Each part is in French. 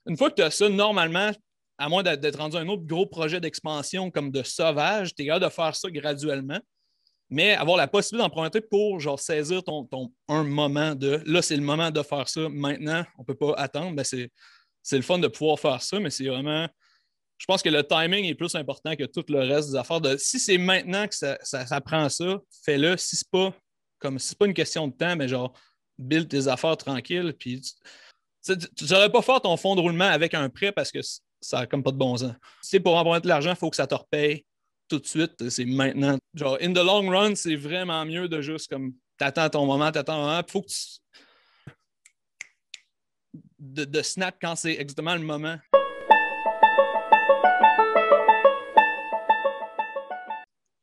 une fois que tu as ça, normalement, à moins d'être rendu à un autre gros projet d'expansion comme de sauvage, tu es capable de faire ça graduellement. Mais avoir la possibilité d'emprunter pour genre saisir un moment de là, c'est le moment de faire ça. Maintenant, on ne peut pas attendre. Ben, c'est le fun de pouvoir faire ça, mais c'est vraiment. Je pense que le timing est plus important que tout le reste des affaires. Si c'est maintenant que ça prend ça, fais-le. Si c'est pas comme si c'est pas une question de temps, mais genre build tes affaires tranquilles. Puis tu ne saurais pas faire ton fonds de roulement avec un prêt parce que ça n'a comme pas de bon sens. Si c'est pour emprunter de l'argent, il faut que ça te repaye tout de suite. C'est maintenant. Genre, in the long run, c'est vraiment mieux de juste comme t'attends ton moment, t'attends un moment. Il faut que tu. De snap quand c'est exactement le moment.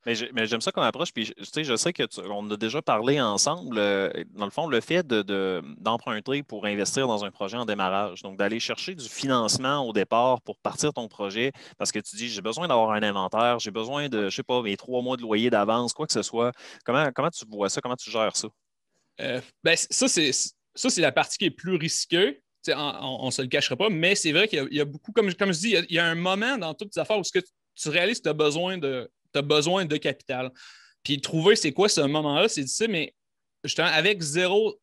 Mais j'aime ça comme approche, puis je sais on a déjà parlé ensemble, dans le fond, le fait d'emprunter pour investir dans un projet en démarrage, donc d'aller chercher du financement au départ pour partir ton projet, parce que tu dis, j'ai besoin d'avoir un inventaire, j'ai besoin de, je sais pas, mes 3 mois de loyer d'avance, quoi que ce soit. Comment tu vois ça? Comment tu gères ça? Ben, ça, c'est la partie qui est plus risqueuse. On ne se le cachera pas, mais c'est vrai qu'il y a beaucoup, comme je dis, il y a un moment dans toutes les affaires où tu réalises que tu as besoin de capital. Puis trouver c'est quoi ce moment-là, c'est difficile, mais justement, avec zéro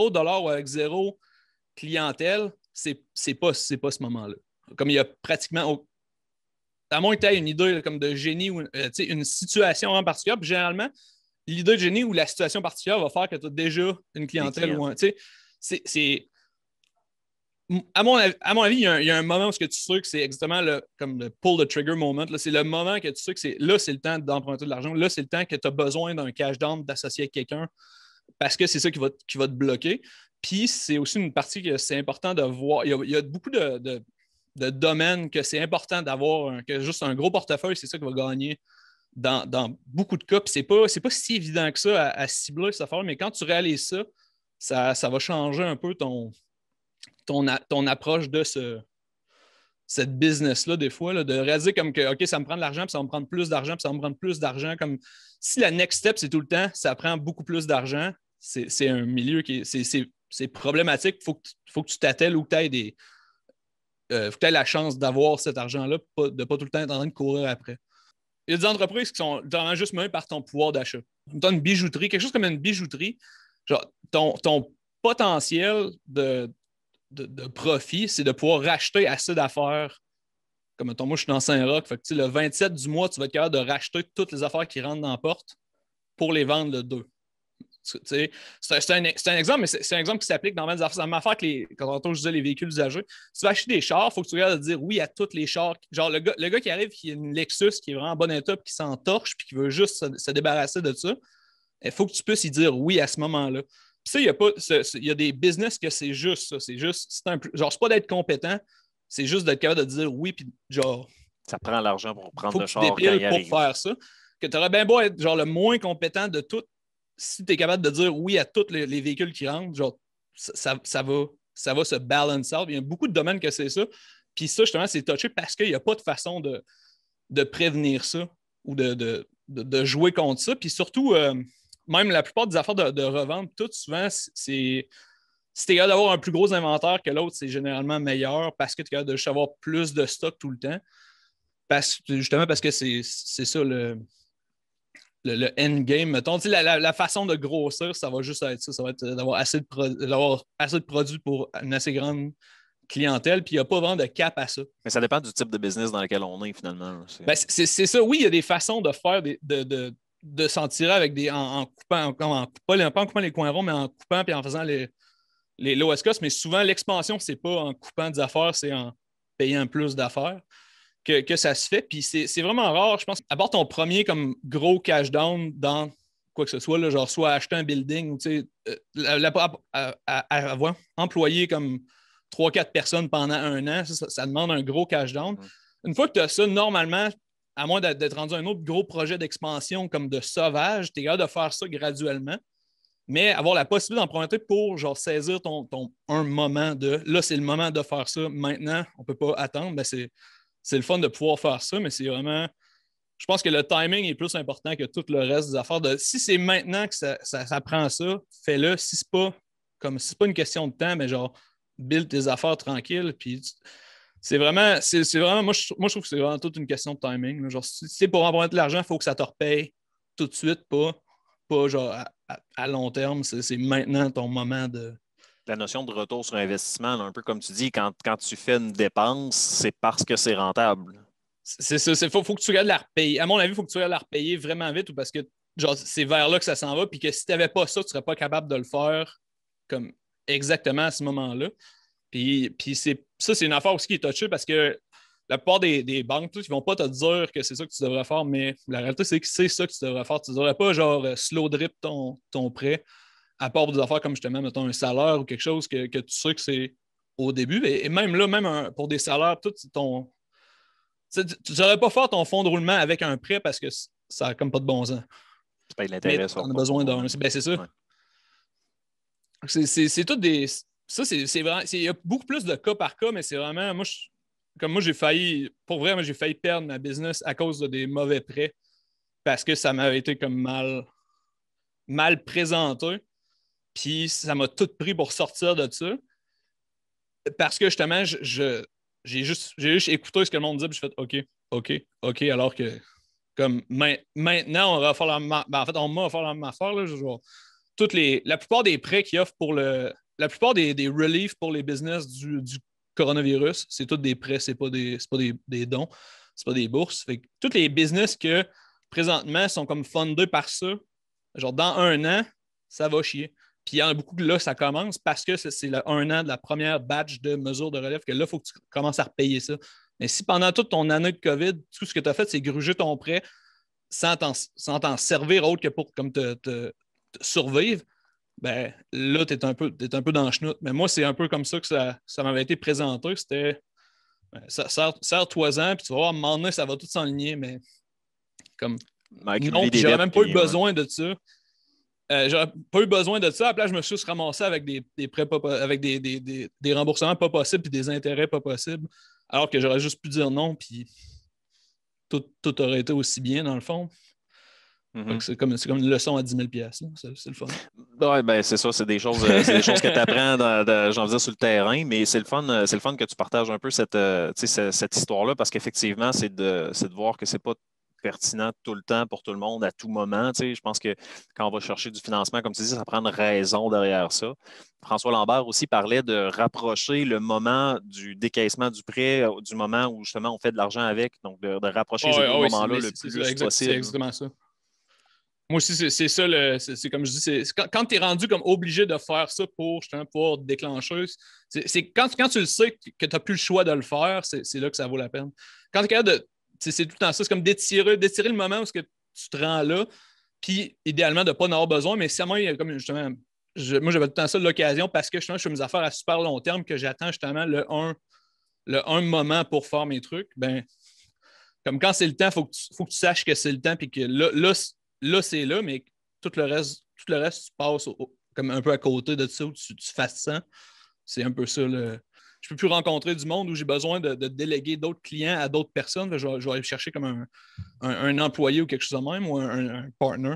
dollar ou avec zéro clientèle, c'est pas ce moment-là. Comme il y a pratiquement. À moins que tu aies une idée là, comme de génie ou une situation en particulier, puis généralement, l'idée de génie ou la situation particulière va faire que tu as déjà une Des clientèle clients. ou un. C'est, à mon avis, il y a un moment où tu sais que c'est exactement comme le pull the trigger moment. Là, c'est le moment que tu sais que c'est le temps d'emprunter de l'argent. Là, c'est le temps que tu as besoin d'un cash down, d'associer avec quelqu'un parce que c'est ça qui va te bloquer. Puis c'est aussi une partie que c'est important de voir. Il y a beaucoup de domaines que c'est important d'avoir que juste un gros portefeuille, c'est ça qui va gagner dans beaucoup de cas. Puis c'est pas si évident que ça à cibler cette affaire, mais quand tu réalises ça va changer un peu ton approche de cette business-là, des fois, là, de réaliser comme que, OK, ça me prend de l'argent, puis ça va me prendre plus d'argent, puis ça va me prendre plus d'argent. Comme si la next step, c'est tout le temps, ça prend beaucoup plus d'argent, c'est un milieu qui c'est problématique. Faut que tu t'attelles ou que tu aies faut que tu aies la chance d'avoir cet argent-là, de ne pas tout le temps être en train de courir après. Il y a des entreprises qui sont vraiment juste menées par ton pouvoir d'achat. Une bijouterie, quelque chose comme une bijouterie, genre ton potentiel de profit, c'est de pouvoir racheter assez d'affaires. Comme mettons, moi, je suis dans Saint-Roch. Fait que, le 27 du mois, tu vas être capable de racheter toutes les affaires qui rentrent dans la porte pour les vendre le 2. C'est un exemple, mais c'est un exemple qui s'applique dans les affaires. C'est la même affaire que quand je disais les véhicules usagés. Si tu vas acheter des chars, il faut que tu regardes de dire oui à tous les chars. Genre, le gars qui arrive, qui a une Lexus qui est vraiment en bon état, qui s'entorche, puis qui veut juste se débarrasser de ça, il faut que tu puisses y dire oui à ce moment-là. Puis ça, il y a des business que c'est juste ça. C'est juste, genre, c'est pas d'être compétent, c'est juste d'être capable de dire oui, puis genre, Ça prend l'argent pour prendre faut le que tu char quand dépiles il pour arrive. faire ça. Que tu aurais bien beau être genre le moins compétent de tout, si tu es capable de dire oui à tous les véhicules qui rentrent, genre, ça va se balance out. Il y a beaucoup de domaines que c'est ça. Puis ça, justement, c'est touché parce qu'il n'y a pas de façon de prévenir ça ou de jouer contre ça. Puis surtout, même la plupart des affaires de revente, tout souvent, c'est si tu es capable d'avoir un plus gros inventaire que l'autre, c'est généralement meilleur parce que tu es capable de juste avoir plus de stock tout le temps. Justement parce que c'est ça le endgame, mettons. La façon de grossir, ça va juste être ça. Ça va être d'avoir assez de produits pour une assez grande clientèle, puis il n'y a pas vraiment de cap à ça. Mais ça dépend du type de business dans lequel on est, finalement. Ben, c'est ça. Oui, il y a des façons de faire de s'en tirer avec en coupant, pas en coupant les coins ronds, mais en coupant et en faisant les lowest cost. Mais souvent, l'expansion, c'est pas en coupant des affaires, c'est en payant plus d'affaires que ça se fait. Puis c'est vraiment rare, je pense, à part ton premier comme gros cash down dans quoi que ce soit, là, genre soit acheter un building ou avoir employé comme 3-4 personnes pendant un an, ça demande un gros cash down. Une fois que tu as ça, normalement, à moins d'être rendu à un autre gros projet d'expansion comme de sauvage, tu es capable de faire ça graduellement. Mais avoir la possibilité d'emprunter pour genre saisir un moment de là, c'est le moment de faire ça. Maintenant, on ne peut pas attendre. Ben, c'est le fun de pouvoir faire ça, mais c'est vraiment. Je pense que le timing est plus important que tout le reste des affaires. Si c'est maintenant que ça prend ça, fais-le. Si c'est pas une question de temps, mais genre build tes affaires tranquilles. Puis c'est vraiment, moi, je trouve que c'est vraiment toute une question de timing. Là. Genre, si c'est pour emprunter de l'argent, il faut que ça te repaye tout de suite, pas genre à long terme. C'est maintenant ton moment de. La notion de retour sur investissement, là, un peu comme tu dis, quand tu fais une dépense, c'est parce que c'est rentable. C'est ça. Faut que tu regardes la repayer. À mon avis, il faut que tu regardes la repayer vraiment vite ou parce que genre, c'est vers là que ça s'en va. Puis que si tu n'avais pas ça, tu ne serais pas capable de le faire comme exactement à ce moment-là. Puis ça, c'est une affaire aussi qui est touchée parce que la plupart des banques, ils ne vont pas te dire que c'est ça que tu devrais faire, mais la réalité, c'est que c'est ça que tu devrais faire. Tu ne devrais pas genre slow drip ton prêt, à part pour des affaires comme justement, mettons, un salaire ou quelque chose que tu sais que c'est au début. Et même là, pour des salaires, tout ton. Tu ne devrais pas faire ton fonds de roulement avec un prêt parce que ça n'a comme pas de bon sens. Tu payes Mais l'intérêt tu sur en as ton besoin fonds. d'un. C'est ça. Ouais. C'est tout des. Ça, c'est vraiment. Il y a beaucoup plus de cas par cas, mais c'est vraiment. Comme moi, j'ai failli. Pour vrai, moi, j'ai failli perdre ma business à cause de des mauvais prêts parce que ça m'avait été comme mal présenté. Puis ça m'a tout pris pour sortir de ça. Parce que justement, j'ai juste écouté ce que le monde dit, puis j'ai fait OK, OK, OK, alors que comme maintenant, on va faire en fait, on va faire la même affaire. Là, la plupart des prêts qu'ils offrent la plupart des reliefs pour les business du coronavirus, c'est tous des prêts, c'est pas des dons, c'est pas des bourses. Fait que tous les business que présentement sont comme fundés par ça, genre dans un an, ça va chier. Puis il y en a beaucoup que là, ça commence parce que c'est le un an de la première batch de mesures de relève que là, il faut que tu commences à repayer ça. Mais si pendant toute ton année de COVID, tout ce que tu as fait, c'est gruger ton prêt sans t'en servir autre que pour comme te survivre, ben là, tu es un peu dans le chenoute. Mais moi, c'est un peu comme ça que ça m'avait été présenté. C'était serre-toi-en, puis tu vas voir, à un moment donné, ça va tout s'enligner, mais comme non, Accumuler puis des j'aurais dettes. même pas eu besoin de ça. J'aurais pas eu besoin de ça. Après, je me suis juste ramassé avec des prêts avec des remboursements pas possibles et des intérêts pas possibles. Alors que j'aurais juste pu dire non, puis tout aurait été aussi bien dans le fond. Mm-hmm. C'est comme une leçon à 10 000 $. C'est le fun. Oui, ben c'est ça, c'est des choses que tu apprends j'en veux dire, sur le terrain, mais c'est le fun que tu partages un peu cette histoire-là, parce qu'effectivement, c'est de voir que c'est pas pertinent tout le temps pour tout le monde à tout moment. Je pense que quand on va chercher du financement, comme tu dis, ça prend une raison derrière ça. François Lambert aussi parlait de rapprocher le moment du décaissement du prêt du moment où justement on fait de l'argent avec, donc de rapprocher ces deux Oui, moments-là le plus c'est possible. exactement ça. Moi aussi, c'est ça. C'est comme je dis, quand tu es rendu comme obligé de faire ça pour justement pouvoir déclencher, c'est quand tu le sais que tu n'as plus le choix de le faire, c'est là que ça vaut la peine. Quand tu es capable de. C'est tout le temps ça. C'est comme d'étirer le moment où que tu te rends là, puis idéalement de ne pas en avoir besoin. Mais si à moi, il y a comme justement. Moi, j'avais tout le temps ça l'occasion parce que justement, je fais mes affaires à super long terme, que j'attends justement le un moment pour faire mes trucs. Ben, comme quand c'est le temps, il faut que tu saches que c'est le temps, puis que là c'est là, mais tout le reste, tu passes comme un peu à côté de ça, où tu fasses ça. C'est un peu ça. Je ne peux plus rencontrer du monde où j'ai besoin de déléguer d'autres clients à d'autres personnes. Je vais aller chercher comme un employé ou quelque chose de même, ou un partner.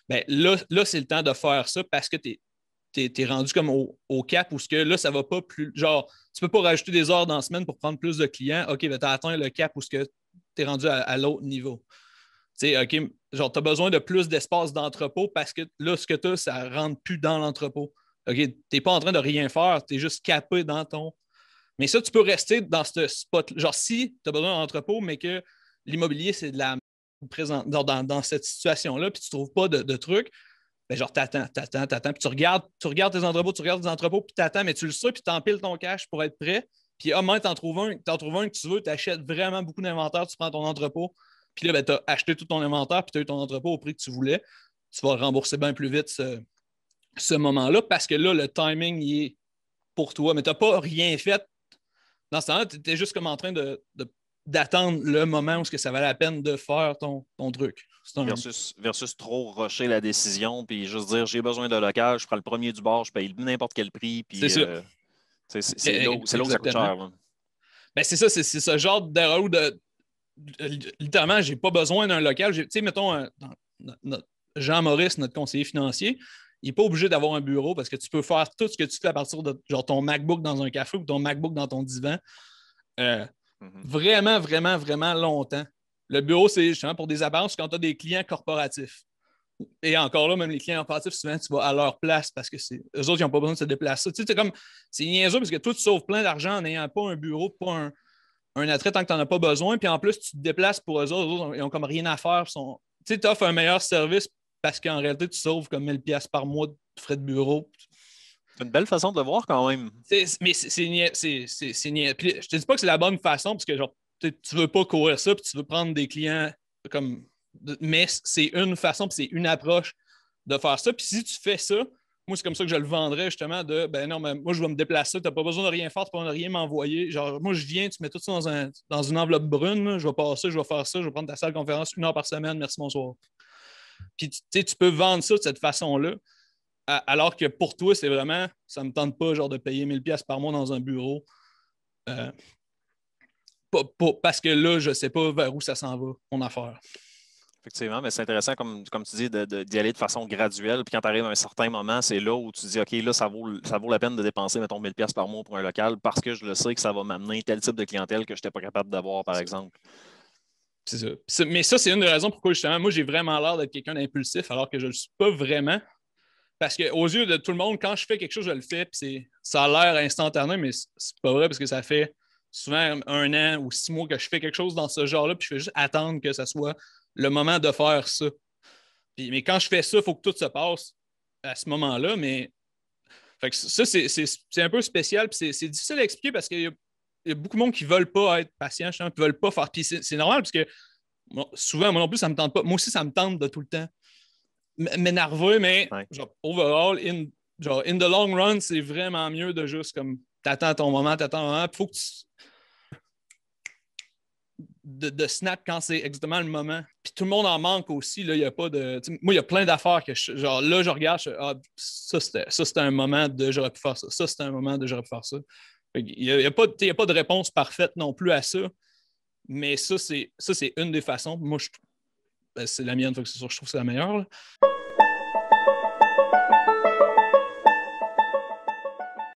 Ben, là c'est le temps de faire ça parce que tu es rendu comme au cap où là, ça va pas plus. Genre, tu peux pas rajouter des heures dans la semaine pour prendre plus de clients. OK, ben, tu as atteint le cap où tu es rendu à l'autre niveau. Tu sais, OK, genre, tu as besoin de plus d'espace d'entrepôt parce que là, ce que tu as, ça ne rentre plus dans l'entrepôt. OK, tu n'es pas en train de rien faire, tu es juste capé dans ton. Mais ça, tu peux rester dans ce spot. Genre, si tu as besoin d'entrepôt, mais que l'immobilier, c'est de la présente dans cette situation-là, puis tu ne trouves pas de trucs, ben genre, t'attends, puis tu regardes tes entrepôts, puis t'attends, mais tu le sais, puis tu empiles ton cash pour être prêt. Puis, à un moment, t'en trouves un que tu veux, tu achètes vraiment beaucoup d'inventaire, tu prends ton entrepôt, puis là, ben, tu as acheté tout ton inventaire, puis tu as eu ton entrepôt au prix que tu voulais. Tu vas rembourser bien plus vite ce moment-là, parce que là, le timing, il est pour toi, mais tu n'as pas rien fait. Dans ce temps-là, tu étais juste comme en train d'attendre le moment où ça valait la peine de faire ton truc. Versus trop rusher la décision, puis juste dire j'ai besoin de local, je prends le premier du bord, je paye n'importe quel prix, puis c'est ça. c'est là où ça coûte cher. Ben, c'est ça, c'est ce genre d'erreur où littéralement, j'ai pas besoin d'un local. Tu sais, mettons, Jean-Maurice, notre conseiller financier, il n'est pas obligé d'avoir un bureau parce que tu peux faire tout ce que tu fais à partir de genre ton MacBook dans un café ou ton MacBook dans ton divan. Vraiment, vraiment, vraiment longtemps. Le bureau, c'est justement pour des apparences quand tu as des clients corporatifs. Et encore là, même les clients corporatifs, souvent, tu vas à leur place parce que eux autres, ils n'ont pas besoin de se déplacer. Tu sais, c'est niaiseux parce que toi, tu sauves plein d'argent en n'ayant pas un bureau, pas un attrait tant que tu n'en as pas besoin. Puis en plus, tu te déplaces pour eux autres, ils n'ont comme rien à faire. Tu sais, tu offres un meilleur service parce qu'en réalité, tu sauves comme 1000$ par mois de frais de bureau. C'est une belle façon de le voir quand même. Mais c'est niais. Puis je te dis pas que c'est la bonne façon parce que genre, tu veux pas courir ça puis tu veux prendre des clients comme. Mais c'est une façon puis c'est une approche de faire ça. Puis si tu fais ça, moi, c'est comme ça que je le vendrais justement de ben non, mais moi, je vais me déplacer, tu n'as pas besoin de rien faire, tu n'as pas besoin de rien m'envoyer. Genre, moi, je viens, tu mets tout ça dans une enveloppe brune, là, je vais passer, je vais faire ça, je vais prendre ta salle de conférence 1 heure par semaine, merci, bonsoir. Puis tu peux vendre ça de cette façon-là. Alors que pour toi, c'est vraiment, ça ne me tente pas genre, de payer 1000$ par mois dans un bureau. Parce que là, je ne sais pas vers où ça s'en va, mon affaire. Effectivement, mais c'est intéressant, comme tu dis, d'y aller de façon graduelle. Puis quand tu arrives à un certain moment, c'est là où tu dis, OK, là, ça vaut la peine de dépenser, mettons, 1000$ par mois pour un local parce que je le sais que ça va m'amener tel type de clientèle que je n'étais pas capable d'avoir, par exemple. C'est ça. Mais ça, c'est une des raisons pourquoi, justement, moi, j'ai vraiment l'air d'être quelqu'un d'impulsif alors que je ne le suis pas vraiment. Parce qu'aux yeux de tout le monde, quand je fais quelque chose, je le fais. Puis ça a l'air instantané, mais c'est pas vrai parce que ça fait souvent 1 an ou 6 mois que je fais quelque chose dans ce genre-là. Puis je fais juste attendre que ça soit le moment de faire ça. Mais quand je fais ça, il faut que tout se passe à ce moment-là. Mais fait que ça, c'est un peu spécial. Puis c'est difficile à expliquer parce qu'il y a beaucoup de monde qui ne veulent pas être patient, qui ne veulent pas faire. Puis c'est normal parce que souvent, moi non plus, ça ne me tente pas. Moi aussi, ça me tente de tout le temps m'énerver, mais Ouais. genre, overall, in the long run, c'est vraiment mieux de juste comme t'attends ton moment, puis il faut que tu. De snap quand c'est exactement le moment. Puis tout le monde en manque aussi. Là, il y a pas de. Moi, il y a plein d'affaires que genre là, je regarde, ça, c'était un moment de j'aurais pu faire ça. Ça, c'était un moment de j'aurais pu faire ça. Il n'y a pas de réponse parfaite non plus à ça. Mais ça, c'est une des façons. Moi, c'est la mienne, c'est sûr, je trouve que c'est la meilleure. Là.